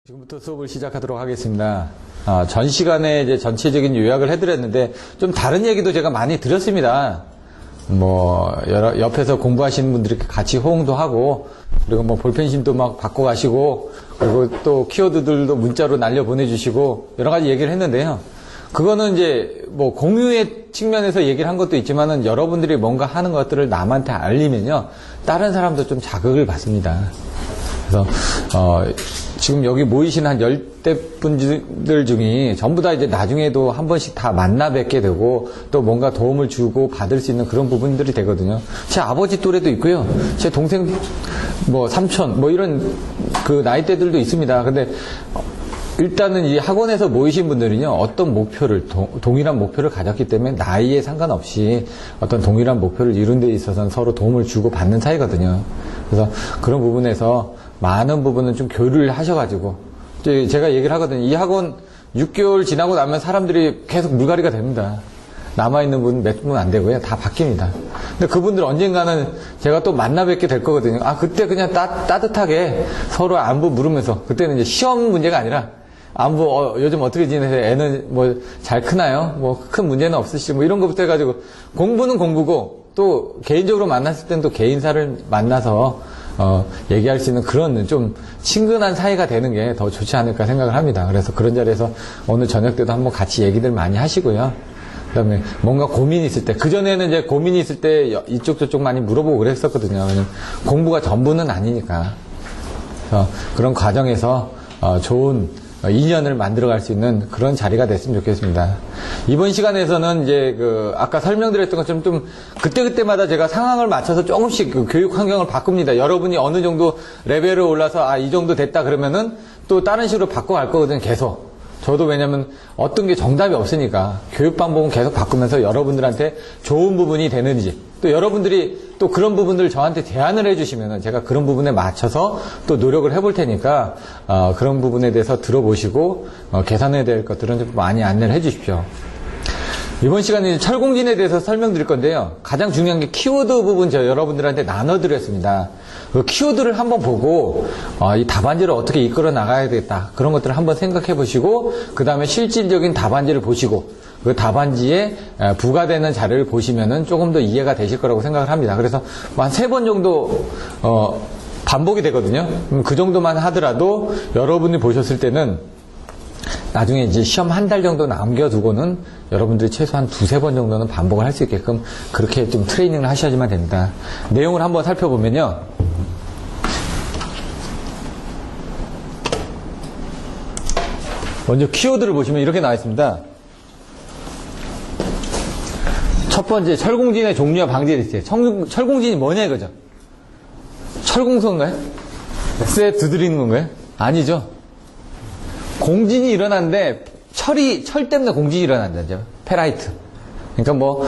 지금부터 수업을 시작하도록 하겠습니다. 전 시간에 이제 전체적인 요약을 해드렸는데 좀 다른 얘기도 제가 많이 드렸습니다. 옆에서 공부하시는 분들이 같이 호응도 하고, 그리고 볼펜심도 막 바꿔가시고, 그리고 또 키워드들도 문자로 날려 보내주시고, 여러 가지 얘기를 했는데요. 그거는 이제 공유의 측면에서 얘기를 한 것도 있지만은 여러분들이 뭔가 하는 것들을 남한테 알리면요, 다른 사람도 좀 자극을 받습니다. 그래서, 지금 여기 모이신 한 10대 분들 중에 전부 다 이제 나중에도 한 번씩 다 만나 뵙게 되고 또 뭔가 도움을 주고 받을 수 있는 그런 부분들이 되거든요. 제 아버지 또래도 있고요. 제 동생, 삼촌, 이런 그 나이대들도 있습니다. 근데 일단은 이 학원에서 모이신 분들은요, 어떤 목표를, 동일한 목표를 가졌기 때문에 나이에 상관없이 어떤 동일한 목표를 이룬 데 있어서는 서로 도움을 주고 받는 사이거든요. 그래서 그런 부분에서 많은 부분은 좀 교류를 하셔가지고, 제가 얘기를 하거든요. 이 학원 6개월 지나고 나면 사람들이 계속 물갈이가 됩니다. 남아있는 분은 몇 분 안 되고요. 다 바뀝니다. 근데 그분들 언젠가는 제가 또 만나 뵙게 될 거거든요. 그때 그냥 따뜻하게 서로 안부 물으면서, 그때는 이제 시험 문제가 아니라, 안부, 요즘 어떻게 지내세요? 애는 잘 크나요? 큰 문제는 없으시고, 이런 것부터 해가지고, 공부는 공부고, 또 개인적으로 만났을 땐 또 개인사를 만나서, 얘기할 수 있는 그런 좀 친근한 사이가 되는 게 더 좋지 않을까 생각을 합니다. 그래서 그런 자리에서 오늘 저녁 때도 한번 같이 얘기들 많이 하시고요. 그 다음에 뭔가 고민이 있을 때, 그전에는 이제 고민이 있을 때 이쪽 저쪽 많이 물어보고 그랬었거든요. 왜냐면 공부가 전부는 아니니까. 그래서 그런 과정에서 좋은 인연을 만들어갈 수 있는 그런 자리가 됐으면 좋겠습니다. 이번 시간에서는 이제 아까 설명드렸던 것처럼 좀 그때그때마다 제가 상황을 맞춰서 조금씩 교육 환경을 바꿉니다. 여러분이 어느 정도 레벨을 올라서 이 정도 됐다 그러면은 또 다른 식으로 바꿔갈 거거든요. 계속. 저도 왜냐면 어떤 게 정답이 없으니까 교육 방법은 계속 바꾸면서 여러분들한테 좋은 부분이 되는지, 또 여러분들이 또 그런 부분들을 저한테 제안을 해주시면 제가 그런 부분에 맞춰서 또 노력을 해볼 테니까 그런 부분에 대해서 들어보시고 계산해야 될 것들은 좀 많이 안내를 해주십시오. 이번 시간에 철공진에 대해서 설명드릴 건데요. 가장 중요한 게 키워드 부분 여러분들한테 나눠드렸습니다. 그 키워드를 한번 보고 이 답안지를 어떻게 이끌어 나가야 되겠다, 그런 것들을 한번 생각해 보시고, 그 다음에 실질적인 답안지를 보시고 그 답안지에 부과되는 자료를 보시면은 조금 더 이해가 되실 거라고 생각을 합니다. 그래서 한 3번 정도 반복이 되거든요. 그 정도만 하더라도 여러분이 보셨을 때는 나중에 이제 시험 한 달 정도 남겨두고는 여러분들이 최소한 2-3번 정도는 반복을 할 수 있게끔 그렇게 좀 트레이닝을 하셔야지만 됩니다. 내용을 한번 살펴보면요. 먼저 키워드를 보시면 이렇게 나와 있습니다. 첫 번째, 철공진의 종류와 방지에 있어요. 철공진이 뭐냐 이거죠. 철공소인가요? 쇠 두드리는 건가요? 아니죠. 공진이 일어나는데 철 때문에 공진이 일어난다죠. 페라이트. 그러니까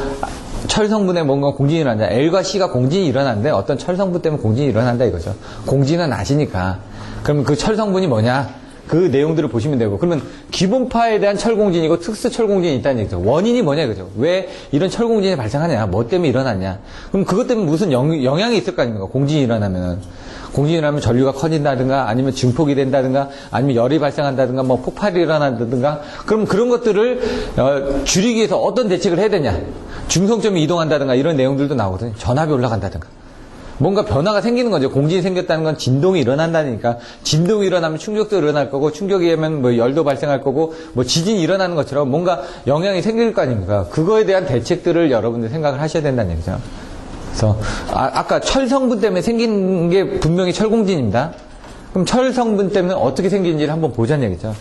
철 성분에 뭔가 공진이 일어난다. L과 C가 공진이 일어나는데 어떤 철 성분 때문에 공진이 일어난다 이거죠. 공진은 아시니까. 그러면 그 철 성분이 뭐냐? 그 내용들을 보시면 되고, 그러면 기본파에 대한 철공진이고 특수 철공진이 있다는 얘기죠. 원인이 뭐냐 이거죠. 왜 이런 철공진이 발생하냐? 뭐 때문에 일어났냐? 그럼 그것 때문에 무슨 영향이 있을 거 아닙니까? 공진이 일어나면은. 공진이 일어나면 전류가 커진다든가, 아니면 증폭이 된다든가, 아니면 열이 발생한다든가, 폭발이 일어난다든가. 그럼 그런 것들을 줄이기 위해서 어떤 대책을 해야 되냐? 중성점이 이동한다든가 이런 내용들도 나오거든요. 전압이 올라간다든가. 뭔가 변화가 생기는 거죠. 공진이 생겼다는 건 진동이 일어난다니까. 진동이 일어나면 충격도 일어날 거고, 충격이 되면 열도 발생할 거고, 지진이 일어나는 것처럼 뭔가 영향이 생길 거 아닙니까? 그거에 대한 대책들을 여러분들 생각을 하셔야 된다는 얘기죠. 그래서 아까 철 성분 때문에 생긴 게 분명히 철공진입니다. 그럼 철 성분 때문에 어떻게 생기는지를 한번 보자는 얘기죠.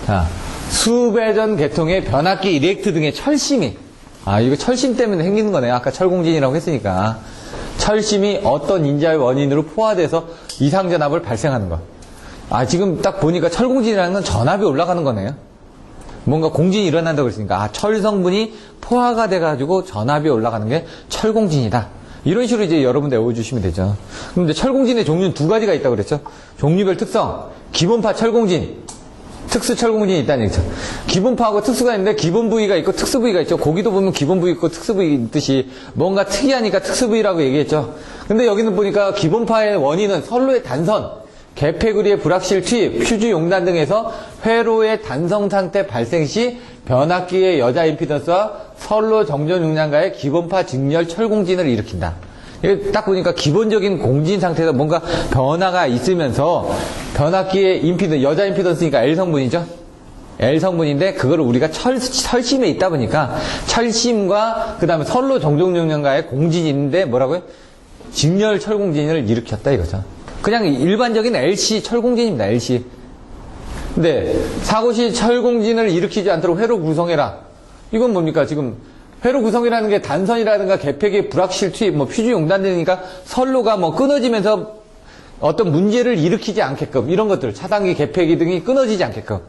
자, 수배전 계통의 변압기 리액트 등의 철심이, 이거 철심 때문에 생기는 거네요. 아까 철공진이라고 했으니까. 철심이 어떤 인자의 원인으로 포화돼서 이상전압을 발생하는 것. 지금 딱 보니까 철공진이라는 건 전압이 올라가는 거네요. 뭔가 공진이 일어난다고 그랬으니까, 철 성분이 포화가 돼가지고 전압이 올라가는 게 철공진이다. 이런 식으로 이제 여러분들 외워주시면 되죠. 그럼 이제 철공진의 종류는 2가지가 있다고 그랬죠. 종류별 특성, 기본파 철공진, 특수 철공진이 있다는 얘기죠. 기본파하고 특수가 있는데 기본 부위가 있고 특수 부위가 있죠. 고기도 보면 기본 부위 있고 특수 부위 있듯이 뭔가 특이하니까 특수 부위라고 얘기했죠. 근데 여기는 보니까 기본파의 원인은 선로의 단선, 개폐구리의 불확실 투입, 퓨즈 용단 등에서 회로의 단성 상태 발생 시 변압기의 여자 임피던스와 선로 정전 용량과의 기본파 직렬 철공진을 일으킨다. 이게 딱 보니까 기본적인 공진 상태에서 뭔가 변화가 있으면서 변압기의 임피던스, 여자 임피던스니까 L 성분이죠. L 성분인데 그거를 우리가 철심에 있다 보니까 철심과 그 다음에 선로 정전 용량과의 공진이 있는데 뭐라고요? 직렬 철공진을 일으켰다 이거죠. 그냥 일반적인 LC 철공진입니다. LC. 근데 사고시 철공진을 일으키지 않도록 회로 구성해라. 이건 뭡니까? 지금 회로 구성이라는 게 단선이라든가 개폐기의 불확실 투입, 뭐 퓨즈 용단 등이니까 선로가 뭐 끊어지면서 어떤 문제를 일으키지 않게끔 이런 것들, 차단기, 개폐기 등이 끊어지지 않게끔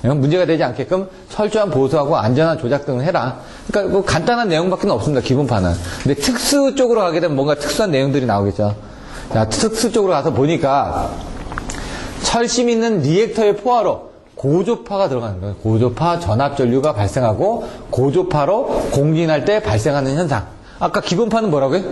문제가 되지 않게끔 철저한 보수하고 안전한 조작 등을 해라. 그러니까 뭐 간단한 내용밖에 없습니다. 기본파는. 근데 특수 쪽으로 가게 되면 뭔가 특수한 내용들이 나오겠죠. 자, 특수 쪽으로 가서 보니까 철심 있는 리액터의 포화로 고조파가 들어가는 거예요. 고조파 전압전류가 발생하고 고조파로 공진할 때 발생하는 현상. 아까 기본파는 뭐라고요?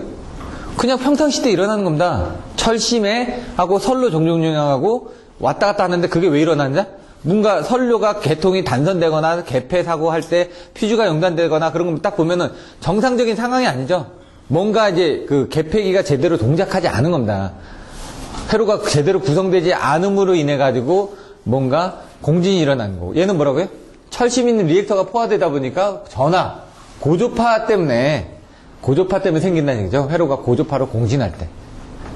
그냥 평상시 때 일어나는 겁니다. 철심에 하고 선로 정전용량하고 왔다 갔다 하는데 그게 왜 일어나느냐? 뭔가 선료가 개통이 단선되거나 개폐 사고 할 때 퓨즈가 용단되거나 그런 거 딱 보면은 정상적인 상황이 아니죠. 뭔가 이제 그 개폐기가 제대로 동작하지 않은 겁니다. 회로가 제대로 구성되지 않음으로 인해 가지고 뭔가 공진이 일어나는 거고. 얘는 뭐라고요? 철심 있는 리액터가 포화되다 보니까 전압, 고조파 때문에 생긴다는 얘기죠. 회로가 고조파로 공진할 때.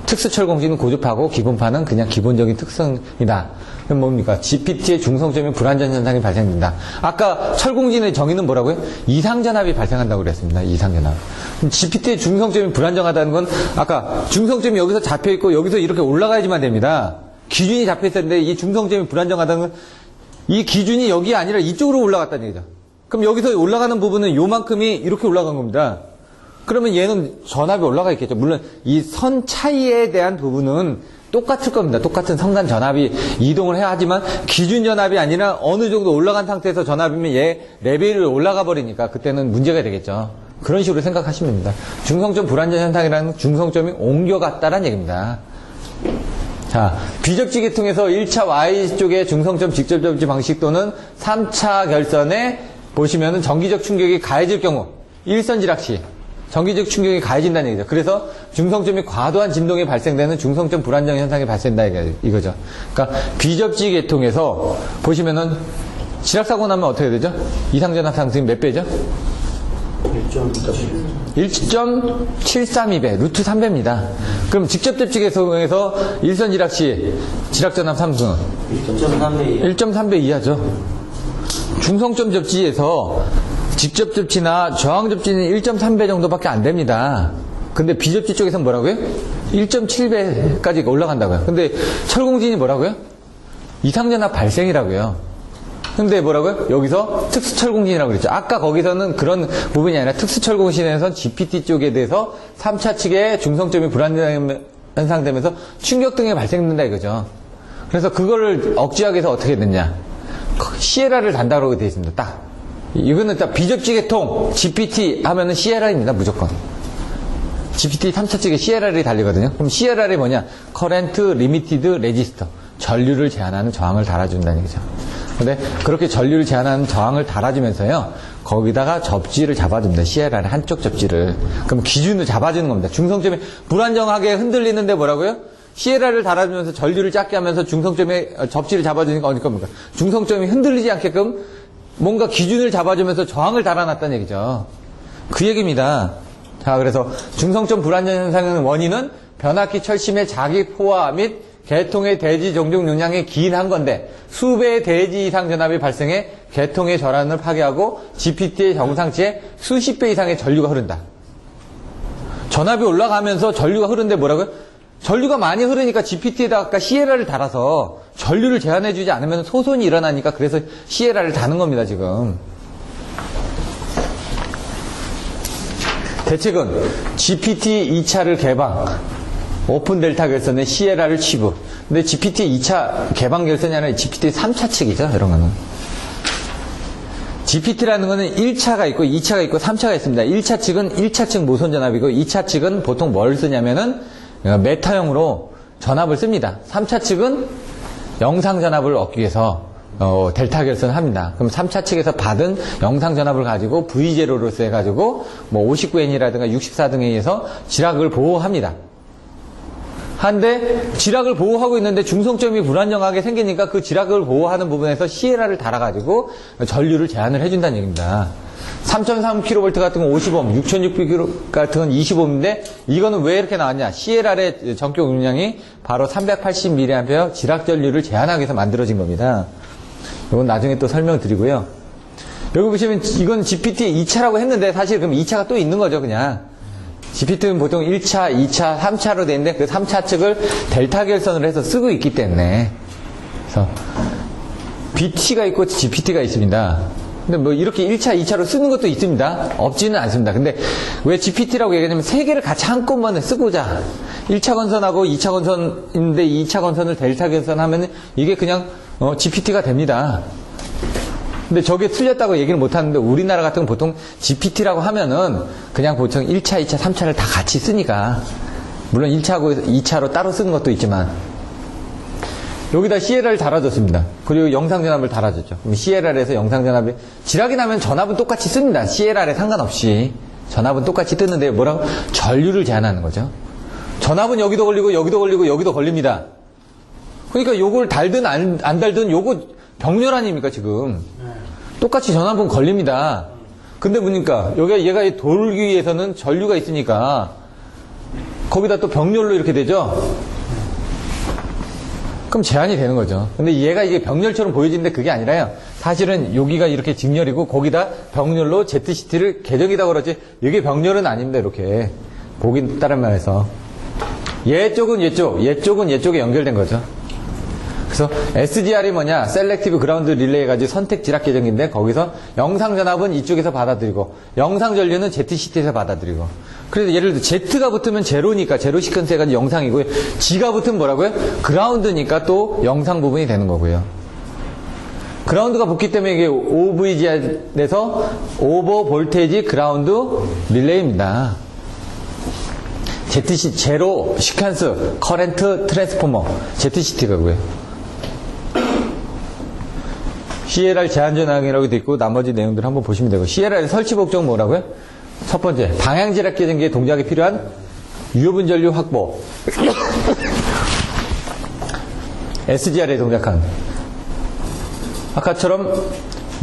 특수철 공진은 고조파고 기본파는 그냥 기본적인 특성이다. 그럼 뭡니까? GPT의 중성점인 불안전 현상이 발생된다. 아까 철공진의 정의는 뭐라고요? 이상전압이 발생한다고 그랬습니다. 이상전압. GPT의 중성점이 불안정하다는 건 아까 중성점이 여기서 잡혀있고 여기서 이렇게 올라가야지만 됩니다. 기준이 잡혀있었는데 이 중성점이 불안정하다는 건 이 기준이 여기 아니라 이쪽으로 올라갔다는 얘기죠. 그럼 여기서 올라가는 부분은 요만큼이 이렇게 올라간 겁니다. 그러면 얘는 전압이 올라가 있겠죠. 물론 이 선 차이에 대한 부분은 똑같을 겁니다. 똑같은 성간 전압이 이동을 해야 하지만 기준 전압이 아니라 어느 정도 올라간 상태에서 전압이면 얘 레벨이 올라가 버리니까 그때는 문제가 되겠죠. 그런 식으로 생각하시면 됩니다. 중성점 불안전 현상이라는 중성점이 옮겨갔다는 얘기입니다. 자, 비접지 계통에서 1차 Y쪽의 중성점 직접 접지 방식 또는 3차 결선에 보시면은 전기적 충격이 가해질 경우 일선지락 시 전기적 충격이 가해진다는 얘기죠. 그래서 중성점이 과도한 진동이 발생되는 중성점 불안정 현상이 발생된다 이거죠. 그러니까 비접지 계통에서 보시면은 지락사고 나면 어떻게 되죠? 이상전압 상승이 몇 배죠? 1.732배, 루트 3배입니다. 그럼 직접 접지 계통에서 일선 지락 시 지락전압 상승은 1.3배 이하죠. 중성점 접지에서 직접 접지나 저항 접지는 1.3배 정도밖에 안 됩니다. 근데 비접지 쪽에서는 뭐라고요? 1.7배까지 올라간다고요. 근데 철공진이 뭐라고요? 이상전압 발생이라고요. 근데 뭐라고요? 여기서 특수철공진이라고 그랬죠. 아까 거기서는 그런 부분이 아니라 특수철공진에서 GPT 쪽에 대해서 3차 측의 중성점이 불안정 현상되면서 충격 등이 발생된다 이거죠. 그래서 그거를 억제하기 위해서 어떻게 됐냐? 시에라를 단다고 되어 있습니다. 딱. 이거는 딱 비접지 계통 GPT 하면은 시에라입니다. 무조건. GPT 3차 측에 시에라를 달리거든요. 그럼 시에라를 뭐냐? 커렌트 리미티드 레지스터. 전류를 제한하는 저항을 달아준다는 얘기죠. 근데 그렇게 전류를 제한하는 저항을 달아주면서요. 거기다가 접지를 잡아줍니다. 시에라의 한쪽 접지를. 그럼 기준을 잡아주는 겁니다. 중성점이 불안정하게 흔들리는데 뭐라고요? 시에라를 달아주면서 전류를 작게 하면서 중성점에 접지를 잡아주니까 어디까 뭡니까? 중성점이 흔들리지 않게끔 뭔가 기준을 잡아주면서 저항을 달아놨다는 얘기죠. 그 얘기입니다. 자, 그래서 중성점 불안정 현상의 원인은 변압기 철심의 자기 포화 및 개통의 대지 정종 용량이 기인한 건데 수배의 대지 이상 전압이 발생해 개통의 절안을 파괴하고 GPT의 정상치에 수십 배 이상의 전류가 흐른다. 전압이 올라가면서 전류가 흐르는데 뭐라고요? 전류가 많이 흐르니까 GPT에다가 시에라를 달아서 전류를 제한해주지 않으면 소손이 일어나니까 그래서 시에라를 다는 겁니다, 지금. 대책은 GPT 2차를 개방, 오픈 델타 결선의 시에라를 치부, 근데 GPT 2차 개방 결선이 아니라 GPT 3차 측이죠, 이런 거는. GPT라는 거는 1차가 있고 2차가 있고 3차가 있습니다. 1차 측은 1차 측 무선 전압이고 2차 측은 보통 뭘 쓰냐면은 메타형으로 전압을 씁니다. 3차 측은 영상 전압을 얻기 위해서 델타 결선을 합니다. 그럼 3차 측에서 받은 영상 전압을 가지고 V0로서 해가지고 뭐 59N이라든가 64 등에 의해서 지락을 보호합니다. 한데 지락을 보호하고 있는데 중성점이 불안정하게 생기니까 그 지락을 보호하는 부분에서 시에라를 달아가지고 전류를 제한을 해준다는 얘기입니다. 3.3kV 같은 건 50옴, 6600kV 같은 건 20옴인데 이거는 왜 이렇게 나왔냐? CLR의 전격 용량이 바로 380mA 지락 전류를 제한하기 위해서 만들어진 겁니다. 이건 나중에 또 설명드리고요. 여기 보시면 이건 GPT 2차라고 했는데 사실 그럼 2차가 또 있는 거죠, 그냥. GPT는 보통 1차, 2차, 3차로 돼 있는데 그 3차 측을 델타 결선을 해서 쓰고 있기 때문에 그래서 BT가 있고 GPT가 있습니다. 근데 뭐 이렇게 1차, 2차로 쓰는 것도 있습니다. 없지는 않습니다. 근데 왜 GPT라고 얘기하냐면 세 개를 같이 한꺼번에 쓰고자 1차 건선하고 2차 건선인데 2차 건선을 델타 결선하면 이게 그냥 GPT가 됩니다. 근데 저게 틀렸다고 얘기를 못 하는데 우리나라 같은 건 보통 GPT라고 하면은 그냥 보통 1차, 2차, 3차를 다 같이 쓰니까 물론 1차하고 2차로 따로 쓰는 것도 있지만 여기다 CLR을 달아줬습니다. 그리고 영상 전압을 달아줬죠. 그럼 CLR에서 영상 전압이 지락이 나면 전압은 똑같이 씁니다. CLR에 상관없이 전압은 똑같이 뜨는데 뭐라고? 전류를 제한하는 거죠. 전압은 여기도 걸리고 여기도 걸리고 여기도 걸립니다. 그러니까 요걸 달든 안 달든 요거 병렬 아닙니까 지금. 똑같이 전압은 걸립니다. 근데 보니까 얘가 돌기 위해서는 전류가 있으니까 거기다 또 병렬로 이렇게 되죠. 그럼 제한이 되는 거죠. 근데 얘가 이게 병렬처럼 보여지는데 그게 아니라요. 사실은 여기가 이렇게 직렬이고 거기다 병렬로 ZCT를 개정이라고 그러지 이게 병렬은 아닙니다. 이렇게 보기 따른 말해서 얘 쪽은 얘 쪽은 얘 쪽에 연결된 거죠. 그래서 SDR이 뭐냐? 셀렉티브 그라운드 릴레이 가지고 선택 지락 계정인데 거기서 영상 전압은 이쪽에서 받아들이고 영상 전류는 ZCT에서 받아들이고 그래서 예를 들어 Z가 붙으면 제로니까 제로 시퀀스 해가지고 영상이고요. G가 붙으면 뭐라고요? 그라운드니까 또 영상 부분이 되는 거고요. 그라운드가 붙기 때문에 이게 OVG에서 오버 볼테이지 그라운드 릴레이입니다. ZC 제로 시퀀스 커렌트 트랜스포머 ZCT가고요. CLR 제한 전압이라고 되어 있고 나머지 내용들 한번 보시면 되고 CLR의 설치 목적은 뭐라고요? 첫 번째, 방향 지락 계정기의 동작에 필요한 유효분 전류 확보. SGR에 동작한 아까처럼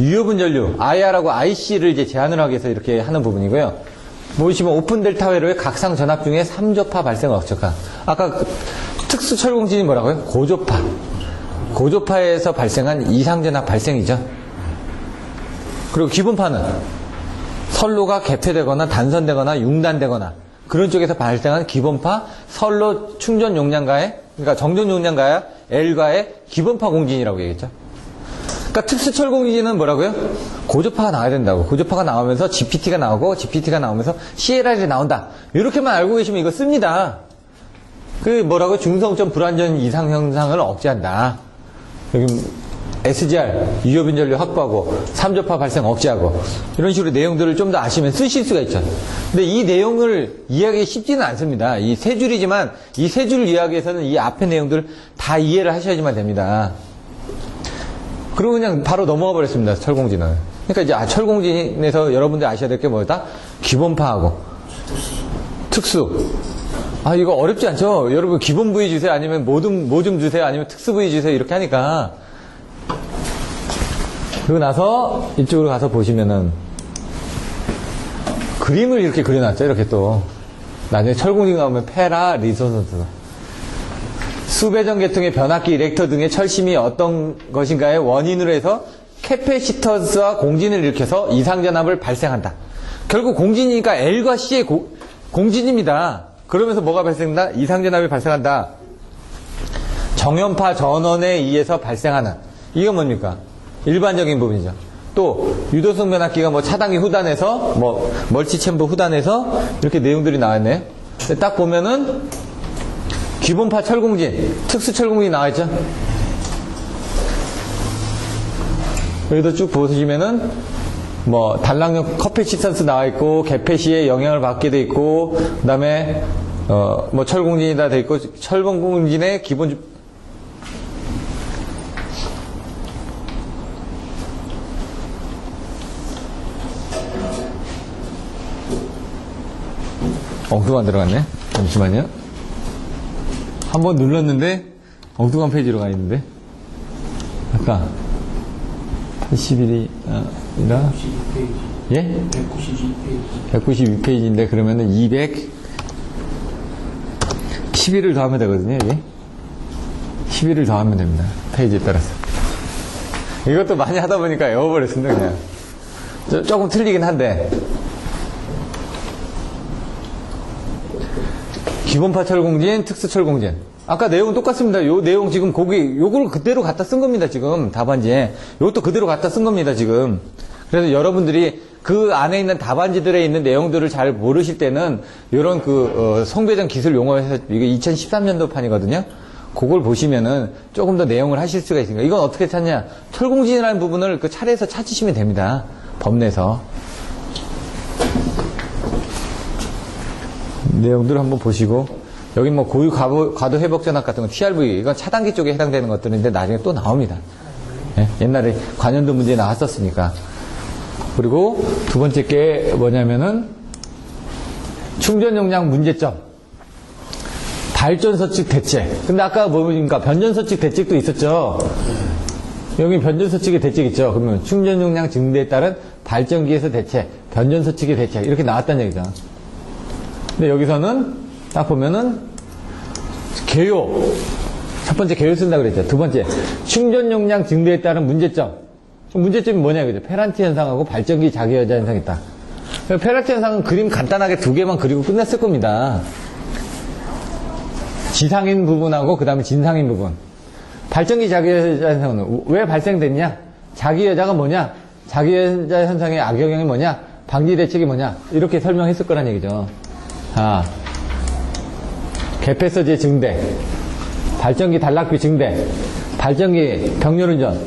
유효분 전류 IR하고 IC를 이제 제한을 하기 위해서 이렇게 하는 부분이고요. 보시면 오픈 델타 회로의 각상 전압 중에 3조파 발생 억척화. 아까 특수 철공진이 뭐라고요? 고조파. 고조파에서 발생한 이상 전압 발생이죠. 그리고 기본파는 선로가 개폐되거나 단선되거나 융단되거나 그런 쪽에서 발생한 기본파 선로 충전 용량과의 그러니까 정전 용량과의 L과의 기본파 공진이라고 얘기했죠. 그러니까 특수철 공진은 뭐라고요? 고조파가 나와야 된다고. 고조파가 나오면서 GPT가 나오고 GPT가 나오면서 CLR이 나온다. 이렇게만 알고 계시면 이거 씁니다. 그 뭐라고? 중성점 불안전 이상 현상을 억제한다. 여기 SGR 유효분 전류 확보하고 3조파 발생 억제하고 이런 식으로 내용들을 좀 더 아시면 쓰실 수가 있죠. 근데 이 내용을 이해하기 쉽지는 않습니다. 이 세 줄이지만 이 세 줄 이해하기 위해서는 이 앞의 내용들을 다 이해를 하셔야지만 됩니다. 그리고 그냥 바로 넘어가 버렸습니다. 철공진은. 그러니까 이제 철공진에서 여러분들 아셔야 될 게 뭐다? 기본파하고 특수. 이거 어렵지 않죠? 여러분 기본 부위 주세요. 아니면 뭐 좀 주세요. 아니면 특수 부위 주세요. 이렇게 하니까. 그리고 나서 이쪽으로 가서 보시면은 그림을 이렇게 그려놨죠. 이렇게 또. 나중에 철공진 나오면 페라 리소선스. 수배전 계통의 변압기 이렉터 등의 철심이 어떤 것인가의 원인으로 해서 캐패시터스와 공진을 일으켜서 이상전압을 발생한다. 결국 공진이니까 L과 C의 공진입니다. 그러면서 뭐가 발생한다? 이상전압이 발생한다. 정연파 전원에 의해서 발생하는. 이건 뭡니까? 일반적인 부분이죠. 또 유도성 변압기가 뭐 차단기 후단에서 뭐 멀티 챔버 후단에서 이렇게 내용들이 나왔네. 딱 보면은 기본파 철공진, 특수 철공진이 나와있죠? 여기도 쭉 보시면은, 뭐, 단락용 커피시턴스 나와있고, 개폐시에 영향을 받게 돼 있고, 그 다음에, 뭐, 철공진이다 돼 있고, 철공진의 기본, 엉뚱한 들어갔네. 잠시만요. 한번 눌렀는데 엉뚱한 페이지로 가 있는데 아까 81이 아니라 예? 192페이지인데 그러면은 211을 더하면 되거든요. 이게 11을 더하면 됩니다. 페이지에 따라서. 이것도 많이 하다 보니까 외워버렸습니다. 그냥 조금 틀리긴 한데 기본파 철공진, 특수 철공진. 아까 내용은 똑같습니다. 요 내용 지금 요걸 그대로 갖다 쓴 겁니다, 지금. 답안지에. 요것도 그대로 갖다 쓴 겁니다, 지금. 그래서 여러분들이 그 안에 있는 답안지들에 있는 내용들을 잘 모르실 때는 요런 송배전 기술 용어에서 이게 2013년도 판이거든요. 그걸 보시면은 조금 더 내용을 하실 수가 있습니다. 이건 어떻게 찾냐? 철공진이라는 부분을 그 차례에서 찾으시면 됩니다. 법내에서. 내용들을 한번 보시고 여기 뭐 고유 과도 회복 전압 같은 거 TRV 이건 차단기 쪽에 해당되는 것들인데 나중에 또 나옵니다. 예? 옛날에 관연도 문제에 나왔었으니까. 그리고 두 번째 게 뭐냐면은 충전 용량 문제점 발전소 측 대책. 근데 아까 뭡니까 변전소 측 대책도 있었죠. 여기 변전소 측의 대책 있죠. 그러면 충전 용량 증대에 따른 발전기에서 대책, 변전소 측의 대책 이렇게 나왔다는 얘기죠. 근데 여기서는 딱 보면은 개요 첫 번째 개요 쓴다 그랬죠. 두 번째 충전 용량 증대에 따른 문제점. 문제점이 뭐냐 그죠? 페란티 현상하고 발전기 자기여자 현상이 있다. 페란티 현상은 그림 간단하게 두 개만 그리고 끝냈을 겁니다. 지상인 부분하고 그 다음에 진상인 부분. 발전기 자기여자 현상은 왜 발생됐냐? 자기여자가 뭐냐? 자기여자 현상의 악영향이 뭐냐? 방지 대책이 뭐냐? 이렇게 설명했을 거란 얘기죠. 개폐서재 증대, 발전기 단락비 증대, 발전기 병렬운전,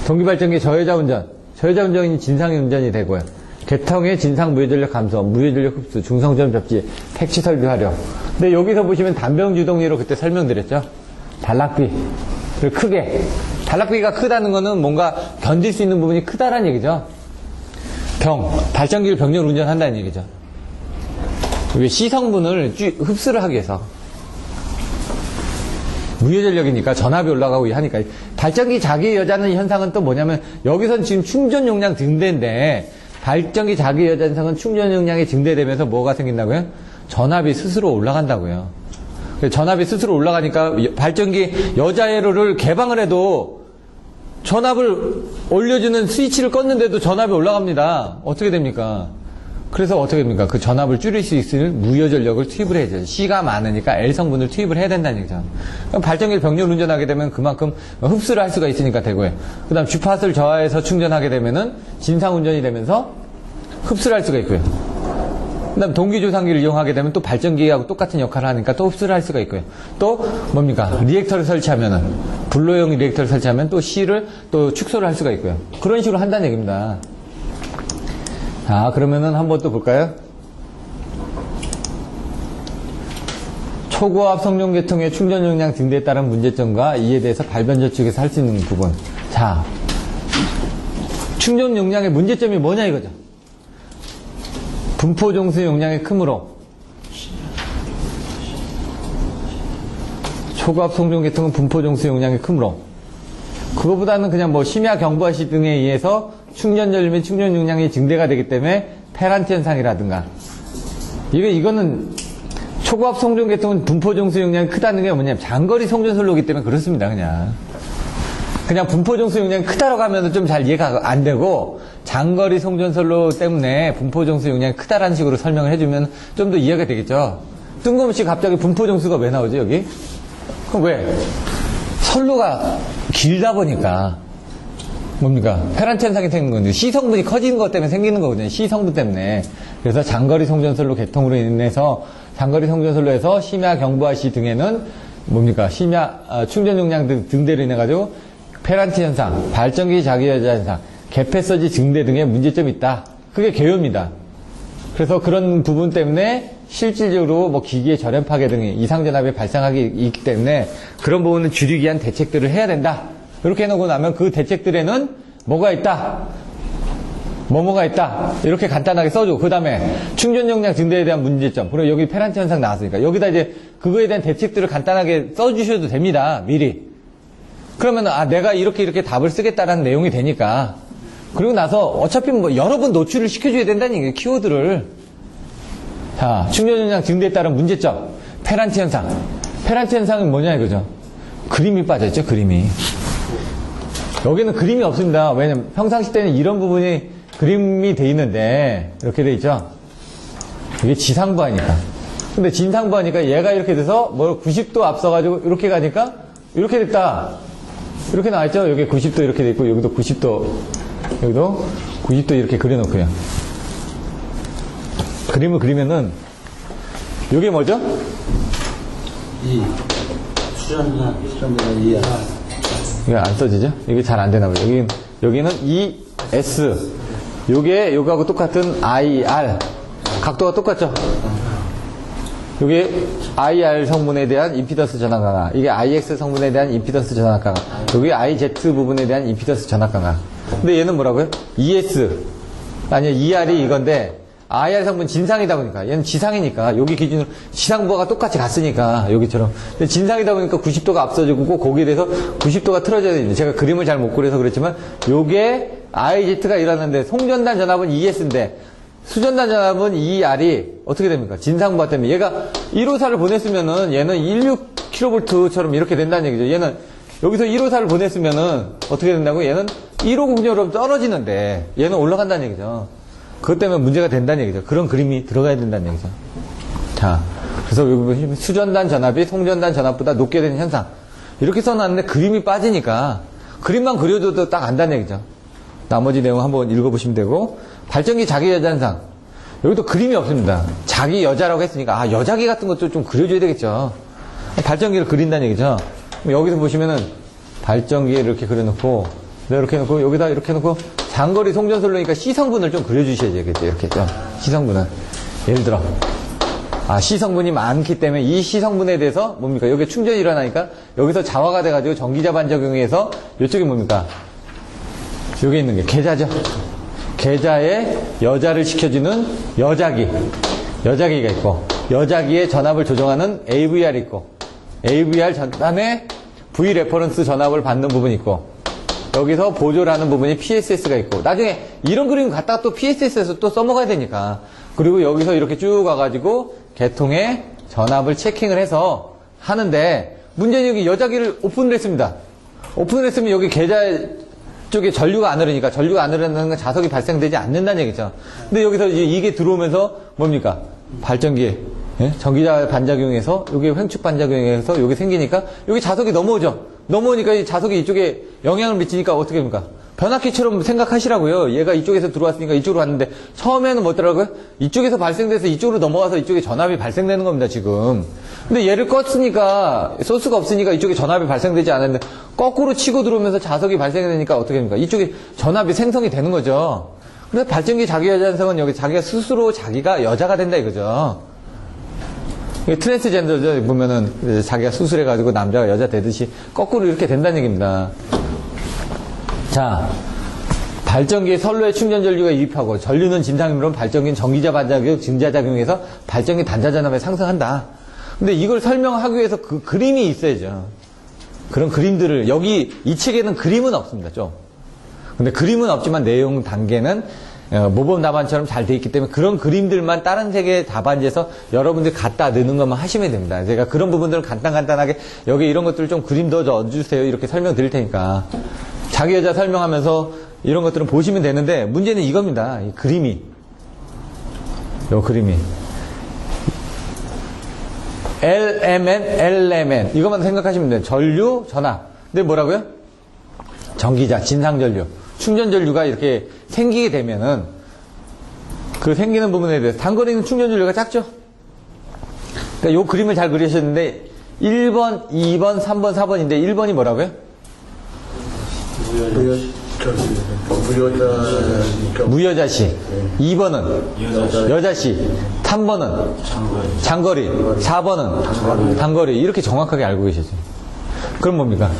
동기발전기 저여자 운전, 저여자 운전이 진상의 운전이 되고요. 개통의 진상 무효전력 감소, 무효전력 흡수, 중성전 접지, 택시 설비 활용. 근데 여기서 보시면 단병주동리로 그때 설명드렸죠. 단락비를 크게. 단락비가 크다는 거는 뭔가 견딜 수 있는 부분이 크다라는 얘기죠. 발전기를 병렬 운전한다는 얘기죠. 시성분을 흡수를 하기 위해서 무효전력이니까 전압이 올라가고 하니까 발전기 자기여자는 현상은 또 뭐냐면 여기선 지금 충전 용량 증대인데 발전기 자기여자 현상은 충전 용량이 증대되면서 뭐가 생긴다고요? 전압이 스스로 올라간다고요. 전압이 스스로 올라가니까 발전기 여자회로를 개방을 해도 전압을 올려주는 스위치를 껐는데도 전압이 올라갑니다. 어떻게 됩니까? 그래서 어떻게 됩니까? 그 전압을 줄일 수 있을 무효전력을 투입을 해야죠. C가 많으니까 L 성분을 투입을 해야 된다는 얘기죠. 그럼 발전기를 병렬 운전하게 되면 그만큼 흡수를 할 수가 있으니까 되고요. 그 다음 주파수를 저하해서 충전하게 되면은 진상운전이 되면서 흡수를 할 수가 있고요. 그 다음 동기조상기를 이용하게 되면 또 발전기하고 똑같은 역할을 하니까 또 흡수를 할 수가 있고요. 또 뭡니까? 리액터를 설치하면은 불로용 리액터를 설치하면 또 C를 또 축소를 할 수가 있고요. 그런 식으로 한다는 얘기입니다. 자, 그러면은 한번 또 볼까요? 초고압 성용계통의 충전 용량 증대에 따른 문제점과 이에 대해서 발변조 측에서 할 수 있는 부분. 자, 충전 용량의 문제점이 뭐냐 이거죠. 분포 종수 용량이 크므로 초고압 성용계통은 분포 종수 용량이 크므로 그거보다는 그냥 뭐 심야 경부하시 등에 의해서 충전 전류 및 충전 용량이 증대가 되기 때문에 페란티 현상이라든가 이거는 초고압 송전 계통은 분포 종수 용량이 크다는 게 뭐냐면 장거리 송전선로이기 때문에 그렇습니다. 그냥 분포 종수 용량이 크다라고 하면 좀 잘 이해가 안 되고 장거리 송전선로 때문에 분포 종수 용량이 크다라는 식으로 설명을 해주면 좀 더 이해가 되겠죠. 뜬금없이 갑자기 분포 종수가 왜 나오지 여기? 그럼 왜? 선로가 길다 보니까 뭡니까? 페란치 현상이 생기는 건데, 시성분이 커지는 것 때문에 생기는 거거든요. 시성분 때문에. 그래서 장거리 송전솔로 개통으로 인해서, 장거리 송전솔로 해서 심야 경부하시 등에는 뭡니까? 충전 용량 등대로 인해가지고, 페란치 현상, 발전기 자기여자 현상, 개폐서지 증대 등의 문제점이 있다. 그게 개요입니다. 그래서 그런 부분 때문에 실질적으로 뭐 기기의 절연 파괴 등의 이상전압이 발생하기 있기 때문에 그런 부분은 줄이기 위한 대책들을 해야 된다. 이렇게 해놓고 나면 그 대책들에는 뭐가 있다? 뭐가 있다? 이렇게 간단하게 써주고, 그 다음에 충전 용량 증대에 대한 문제점. 그리고 여기 페란치 현상 나왔으니까 여기다 이제 그거에 대한 대책들을 간단하게 써주셔도 됩니다. 미리. 그러면 내가 이렇게 답을 쓰겠다라는 내용이 되니까. 그리고 나서 어차피 뭐 여러 번 노출을 시켜줘야 된다는 얘기예요. 키워드를. 자, 충전 용량 증대에 따른 문제점. 페란치 현상. 페란치 현상은 뭐냐 이거죠. 그림이 빠져있죠. 그림이. 여기는 그림이 없습니다. 왜냐면 평상시 때는 이런 부분이 그림이 돼 있는데 이렇게 돼 있죠. 이게 지상부하니까. 근데 진상부하니까 얘가 이렇게 돼서 90도 앞서가지고 이렇게 가니까 이렇게 됐다. 이렇게 나와있죠. 여기 90도 이렇게 돼 있고 여기도 90도, 여기도 90도 이렇게 그려놓고요. 그림을 그리면은 이게 뭐죠? 수전자 2R. 이게 안 써지죠? 이게 잘 안 되나 봐요. 여기는 ES. 요거하고 똑같은 IR. 각도가 똑같죠? 요게 IR 성분에 대한 임피던스 전압 강화. 이게 IX 성분에 대한 임피던스 전압 강화. 요게 IZ 부분에 대한 임피던스 전압 강화. 근데 얘는 뭐라고요? ES. 아니요, ER이 이건데, IR 성분 진상이다 보니까, 얘는 지상이니까, 여기 기준으로 지상부하가 똑같이 갔으니까, 여기처럼. 근데 진상이다 보니까 90도가 앞서지고, 거기에 대해서 90도가 틀어져야 됩니다. 제가 그림을 잘 못 그려서 그렇지만, 요게 IZ가 일어났는데, 송전단 전압은 ES인데, 수전단 전압은 ER이 어떻게 됩니까? 진상부하 때문에. 얘가 1호사를 보냈으면은, 얘는 16kV처럼 이렇게 된다는 얘기죠. 얘는, 여기서 1호사를 보냈으면은, 어떻게 된다고? 얘는 150로 떨어지는데, 얘는 올라간다는 얘기죠. 그것 때문에 문제가 된다는 얘기죠. 그런 그림이 들어가야 된다는 얘기죠. 자, 그래서 여기 보시면 수전단 전압이 송전단 전압보다 높게 되는 현상. 이렇게 써놨는데 그림이 빠지니까 그림만 그려줘도 딱 안다는 얘기죠. 나머지 내용 한번 읽어보시면 되고, 발전기 자기여자 현상. 여기도 그림이 없습니다. 자기 여자라고 했으니까 여자기 같은 것도 좀 그려줘야 되겠죠. 발전기를 그린다는 얘기죠. 여기서 보시면은 발전기에 이렇게 그려놓고, 이렇게 해놓고 여기다 이렇게 해놓고 장거리 송전솔로니까 C성분을 좀 그려주셔야 되겠죠. 이렇게 좀 C성분은 예를 들어 C성분이 많기 때문에 이 C성분에 대해서 뭡니까? 여기 충전이 일어나니까 여기서 자화가 돼가지고 전기자 반작용에서 이쪽이 뭡니까? 여기 있는 게 계자죠. 계자에 여자를 시켜주는 여자기가 있고, 여자기의 전압을 조정하는 AVR이 있고, AVR 전단에 V 레퍼런스 전압을 받는 부분이 있고, 여기서 보조를 하는 부분이 PSS가 있고, 나중에 이런 그림 갖다가 또 PSS에서 또 써먹어야 되니까. 그리고 여기서 이렇게 쭉 와가지고 계통의 전압을 체킹을 해서 하는데, 문제는 여기 여자기를 오픈을 했습니다. 오픈을 했으면 여기 계좌 쪽에 전류가 안 흐르니까, 전류가 안 흐르는 건 자석이 발생되지 않는다는 얘기죠. 근데 여기서 이게 들어오면서 뭡니까? 발전기에 전기자 반작용에서, 여기 횡축 반작용에서 여기 생기니까 여기 자석이 넘어오죠. 넘어오니까 이 자석이 이쪽에 영향을 미치니까 어떻게 됩니까? 변압기처럼 생각하시라고요. 얘가 이쪽에서 들어왔으니까 이쪽으로 왔는데, 처음에는 뭐더라고요? 이쪽에서 발생돼서 이쪽으로 넘어와서 이쪽에 전압이 발생되는 겁니다, 지금. 근데 얘를 껐으니까, 소스가 없으니까 이쪽에 전압이 발생되지 않았는데, 거꾸로 치고 들어오면서 자석이 발생되니까 어떻게 됩니까? 이쪽에 전압이 생성이 되는 거죠. 그래서 발전기 자기여자 현상은 여기 자기가 스스로 자기가 여자가 된다 이거죠. 트랜스젠더죠. 보면은 자기가 수술해가지고 남자가 여자 되듯이 거꾸로 이렇게 된다는 얘기입니다. 자, 발전기에 선로에 충전 전류가 유입하고, 전류는 진상이므로 발전기는 전기자 반작용, 증자작용에서 발전기 단자전압에 상승한다. 근데 이걸 설명하기 위해서 그 그림이 있어야죠. 그런 그림들을, 여기 이 책에는 그림은 없습니다, 좀. 근데 그림은 없지만 내용 단계는 모범 답안처럼 잘 돼 있기 때문에 그런 그림들만 다른 세계 답안지에서 여러분들 갖다 넣는 것만 하시면 됩니다. 제가 그런 부분들은 간단하게 여기 이런 것들 좀 그림 더 넣어주세요. 이렇게 설명드릴 테니까. 자기 여자 설명하면서 이런 것들은 보시면 되는데, 문제는 이겁니다. 이 그림이. 요 그림이. LMN, LMN. 이것만 생각하시면 돼요. 전류, 전압. 근데 뭐라고요? 전기자, 진상전류. 충전 전류가 이렇게 생기게 되면은 그 생기는 부분에 대해서 단거리는 충전 전류가 작죠? 그러니까 요 그림을 잘 그리셨는데 1번, 2번, 3번, 4번인데 1번이 뭐라고요? 무여자시. 2번은 여자시. 3번은 장거리. 4번은 단거리. 이렇게 정확하게 알고 계시죠. 그럼 뭡니까?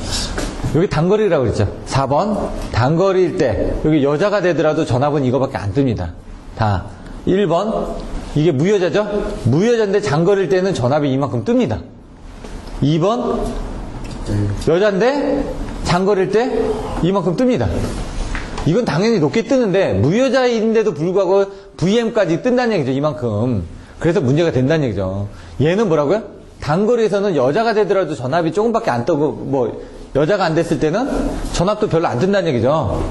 여기 단거리라고 그랬죠. 4번 단거리일 때 여기 여자가 되더라도 전압은 이거밖에 안 뜹니다. 다 1번 이게 무여자죠. 무여자인데 장거리일 때는 전압이 이만큼 뜹니다. 2번 여자인데 장거리일 때 이만큼 뜹니다. 이건 당연히 높게 뜨는데 무여자인데도 불구하고 VM까지 뜬다는 얘기죠. 이만큼. 그래서 문제가 된다는 얘기죠. 얘는 뭐라고요? 단거리에서는 여자가 되더라도 전압이 조금밖에 안 뜨고 뭐 여자가 안 됐을 때는 전압도 별로 안 뜬다는 얘기죠.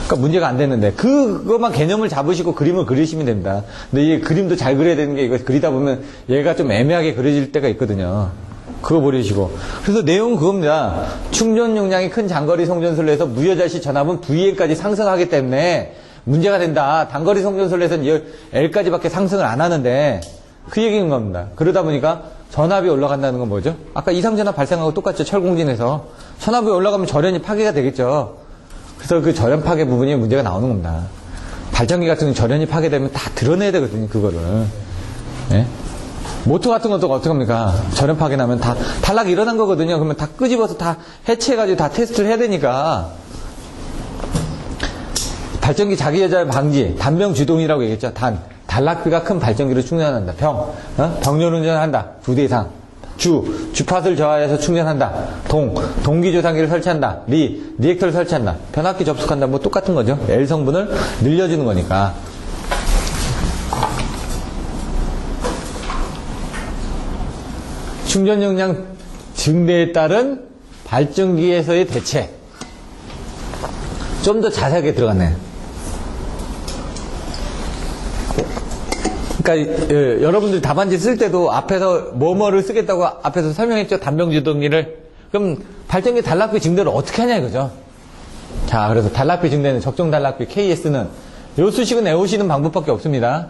그러니까 문제가 안 됐는데 그것만 개념을 잡으시고 그림을 그리시면 됩니다. 근데 이 그림도 잘 그려야 되는 게 이거 그리다 보면 얘가 좀 애매하게 그려질 때가 있거든요. 그거 버리시고. 그래서 내용은 그겁니다. 충전 용량이 큰 장거리 송전소를 해서 무여자시 전압은 VM까지 상승하기 때문에 문제가 된다. 단거리 송전소를 해서는 L까지밖에 상승을 안 하는데 그 얘기인 겁니다. 그러다 보니까 전압이 올라간다는 건 뭐죠? 아까 이상전압 발생하고 똑같죠. 철공진에서. 전압이 올라가면 절연이 파괴가 되겠죠. 그래서 그 절연 파괴 부분이 문제가 나오는 겁니다. 발전기 같은 경우는 절연이 파괴되면 다 드러내야 되거든요. 그거를. 예? 모터 같은 것도 어떻게 합니까? 절연 파괴 나면 다 탈락이 일어난 거거든요. 그러면 다 끄집어서 다 해체해가지고 다 테스트를 해야 되니까. 발전기 자기 여자 방지, 단병 주동이라고 얘기했죠. 단락비가 큰 발전기를 충전한다. 병렬 운전한다. 2대 이상. 주파수를 저하해서 충전한다. 동기 조상기를 설치한다. 리액터를 설치한다. 변압기 접속한다. 뭐 똑같은 거죠. L 성분을 늘려주는 거니까. 충전 용량 증대에 따른 발전기에서의 대책. 좀 더 자세하게 들어갔네. 그러니까 여러분들 답안지 쓸 때도 앞에서 뭐뭐를 쓰겠다고 앞에서 설명했죠. 단병주동기를. 그럼 발전기 단락비 증대를 어떻게 하냐 이거죠. 자, 그래서 단락비 증대는 적정 단락비 KS는 요 수식은 외우시는 방법밖에 없습니다.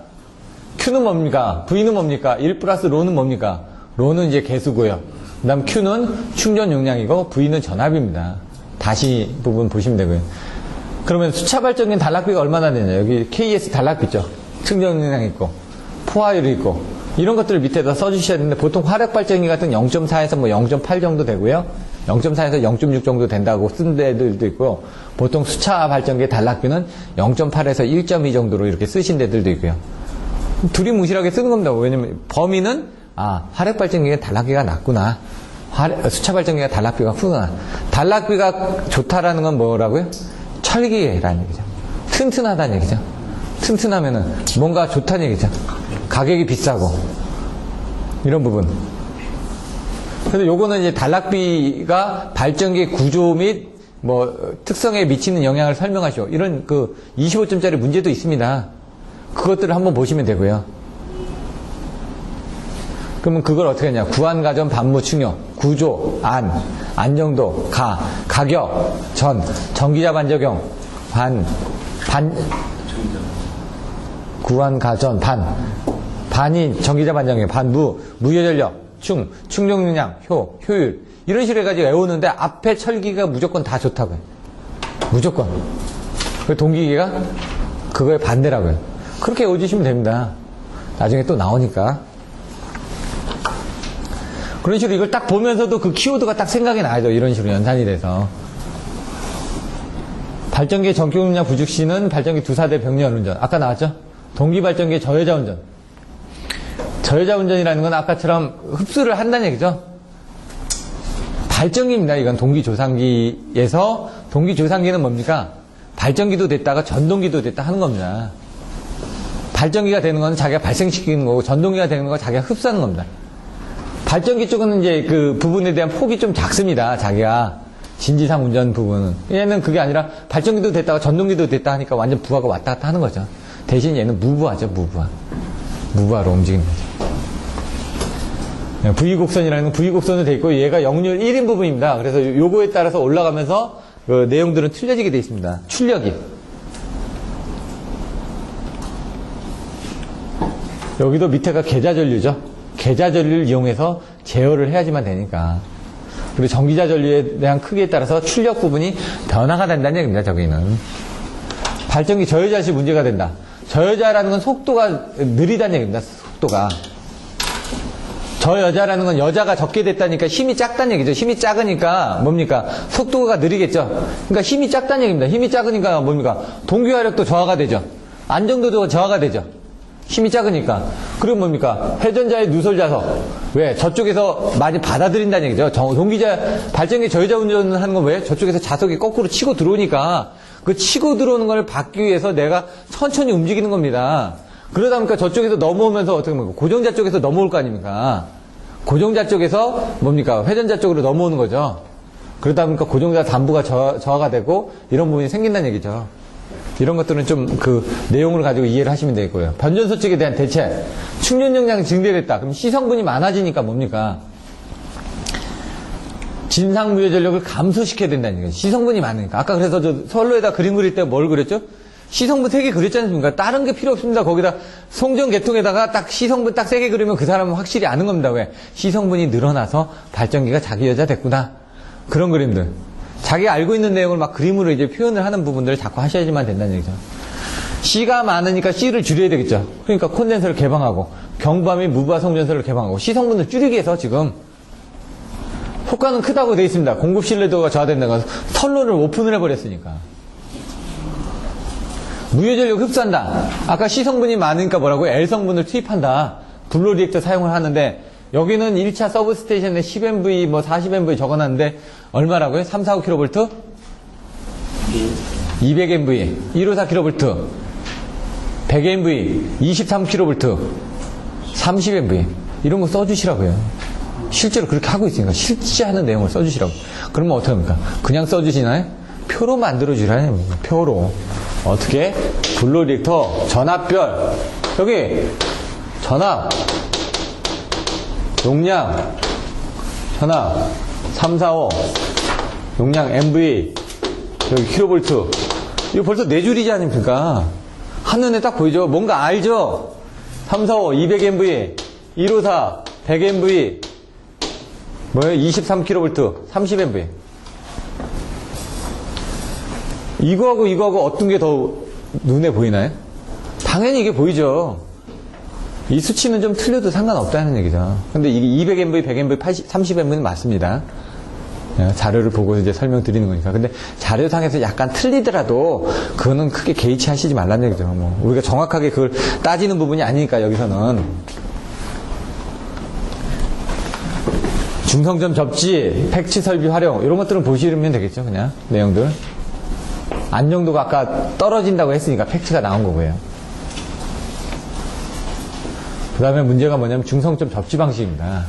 Q는 뭡니까? V는 뭡니까? 1 플러스 로는 뭡니까? 로는 이제 개수고요. 그 다음 Q는 충전 용량이고 V는 전압입니다. 다시 부분 보시면 되고요. 그러면 수차 발전기는 단락비가 얼마나 되냐? 여기 KS 단락비 있죠. 충전 용량 있고 포화율이 있고 이런 것들을 밑에다 써주셔야 되는데 보통 화력 발전기 같은 0.4에서 뭐 0.8 정도 되고요. 0.4에서 0.6 정도 된다고 쓴 데들도 있고 보통 수차 발전기의 단락비는 0.8에서 1.2 정도로 이렇게 쓰신 데들도 있고요. 둘이 무실하게 쓰는 겁니다. 왜냐면 범위는 화력 발전기가 단락비가 낮구나. 수차 발전기가 단락비가 크구나. 단락비가 좋다라는 건 뭐라고요? 철기라는 얘기죠. 튼튼하다는 얘기죠. 튼튼하면은 뭔가 좋다는 얘기죠. 가격이 비싸고 이런 부분. 그래서 요거는 이제 단락비가 발전기 구조 및 뭐 특성에 미치는 영향을 설명하시오. 이런 그 25점짜리 문제도 있습니다. 그것들을 한번 보시면 되고요. 그러면 그걸 어떻게 하냐? 구한, 가전, 반무, 충요, 구조, 안정도, 가격, 전기자 반적용, 구한, 가전, 반이 전기자 반적용, 무여전력, 충전용량, 효율. 이런 식으로 해가지고 외우는데 앞에 철기가 무조건 다 좋다고요. 무조건. 그 동기기가 그거에 반대라고요. 그렇게 외워주시면 됩니다. 나중에 또 나오니까. 그런 식으로 이걸 딱 보면서도 그 키워드가 딱 생각이 나죠. 이런 식으로 연산이 돼서. 발전기의 전기용량 부족 시는 발전기 두사대 병렬 운전. 아까 나왔죠? 동기 발전기의 저여자 운전. 저여자 운전이라는 건 아까처럼 흡수를 한다는 얘기죠. 발전기입니다. 이건 동기조상기에서 동기조상기는 뭡니까? 발전기도 됐다가 전동기도 됐다 하는 겁니다. 발전기가 되는 건 자기가 발생시키는 거고 전동기가 되는 건 자기가 흡수하는 겁니다. 발전기 쪽은 이제 그 부분에 대한 폭이 좀 작습니다. 자기가 진지상 운전 부분은. 얘는 그게 아니라 발전기도 됐다가 전동기도 됐다 하니까 완전 부하가 왔다 갔다 하는 거죠. 대신 얘는 무부하죠. 무부하로 움직이는 거죠. V곡선이라는 건 V곡선으로 되어 있고 얘가 역률 1인 부분입니다. 그래서 요거에 따라서 올라가면서 그 내용들은 틀려지게 되어 있습니다. 출력이. 여기도 밑에가 계좌전류죠. 계좌전류를 이용해서 제어를 해야지만 되니까. 그리고 전기자전류에 대한 크기에 따라서 출력 부분이 변화가 된다는 얘기입니다. 저기는. 발전기 저여자 시 문제가 된다. 저여자라는 건 속도가 느리다는 얘기입니다. 속도가. 저여자라는 건 여자가 적게 됐다니까 힘이 작다는 얘기죠. 힘이 작으니까 뭡니까? 속도가 느리겠죠. 그러니까 힘이 작다는 얘기입니다. 힘이 작으니까 뭡니까? 동기화력도 저하가 되죠. 안정도도 저하가 되죠. 힘이 작으니까. 그리고 뭡니까? 회전자의 누설자석. 왜? 저쪽에서 많이 받아들인다는 얘기죠. 발전기 저여자 운전을 하는 건 왜? 저쪽에서 자석이 거꾸로 치고 들어오니까 그 치고 들어오는 걸 받기 위해서 내가 천천히 움직이는 겁니다. 그러다 보니까 저쪽에서 넘어오면서 어떻게 뭡니까? 고정자 쪽에서 넘어올 거 아닙니까? 고정자 쪽에서 뭡니까? 회전자 쪽으로 넘어오는 거죠. 그러다 보니까 고정자 단부가 저하가 되고 이런 부분이 생긴다는 얘기죠. 이런 것들은 좀 그 내용을 가지고 이해를 하시면 되겠고요. 변전소 측에 대한 대책. 충전 용량이 증대됐다. 그럼 시성분이 많아지니까 뭡니까? 진상무효 전력을 감소시켜야 된다는 얘기예요. 시성분이 많으니까. 아까 그래서 저 선로에다 그림 그릴 때 뭘 그렸죠? 시성분 3개 그렸지 않습니까? 다른 게 필요 없습니다. 거기다 송전 계통에다가 딱 시성분 딱 3개 그리면 그 사람은 확실히 아는 겁니다. 왜? 시성분이 늘어나서 발전기가 자기 여자 됐구나. 그런 그림들. 자기가 알고 있는 내용을 막 그림으로 이제 표현을 하는 부분들을 자꾸 하셔야지만 된다는 얘기죠. C가 많으니까 C를 줄여야 되겠죠. 그러니까 콘덴서를 개방하고 경부화 및 무부하 송전소를 개방하고 시성분을 줄이기 위해서 지금 효과는 크다고 되어 있습니다. 공급 신뢰도가 저하된다고 해서 선로를 오픈을 해버렸으니까. 무효전력 흡수한다. 아까 C성분이 많으니까 뭐라고? L성분을 투입한다. 블로 리액터 사용을 하는데 여기는 1차 서브스테이션에 10MV, 뭐 40MV 적어놨는데 얼마라고요? 3, 4, 5kV? 200MV, 154kV, 100MV, 23kV, 30MV 이런 거 써주시라고요. 실제로 그렇게 하고 있으니까 실제 하는 내용을 써주시라고. 그러면 어떻게 합니까? 그냥 써주시나요? 표로 만들어주라는 표로. 어떻게? 블로 리액터 전압별 여기 전압 용량 전압 345 용량 MV 여기 킬로볼트 이거 벌써 4줄이지 않습니까? 한눈에 딱 보이죠? 뭔가 알죠? 345 200MV 154 100MV 뭐예요? 23kV 30MV 이거하고 어떤 게 더 눈에 보이나요? 당연히 이게 보이죠. 이 수치는 좀 틀려도 상관없다는 얘기죠. 근데 이게 200MV, 100MV, 30MV는 맞습니다. 자료를 보고 이제 설명드리는 거니까. 근데 자료상에서 약간 틀리더라도 그거는 크게 개의치 하시지 말라는 얘기죠. 뭐 우리가 정확하게 그걸 따지는 부분이 아니니까 여기서는. 중성점 접지, 팩치 설비 활용 이런 것들은 보시면 되겠죠. 그냥 내용들. 안정도가 아까 떨어진다고 했으니까 팩치가 나온 거고요. 그 다음에 문제가 뭐냐면 중성점 접지 방식입니다.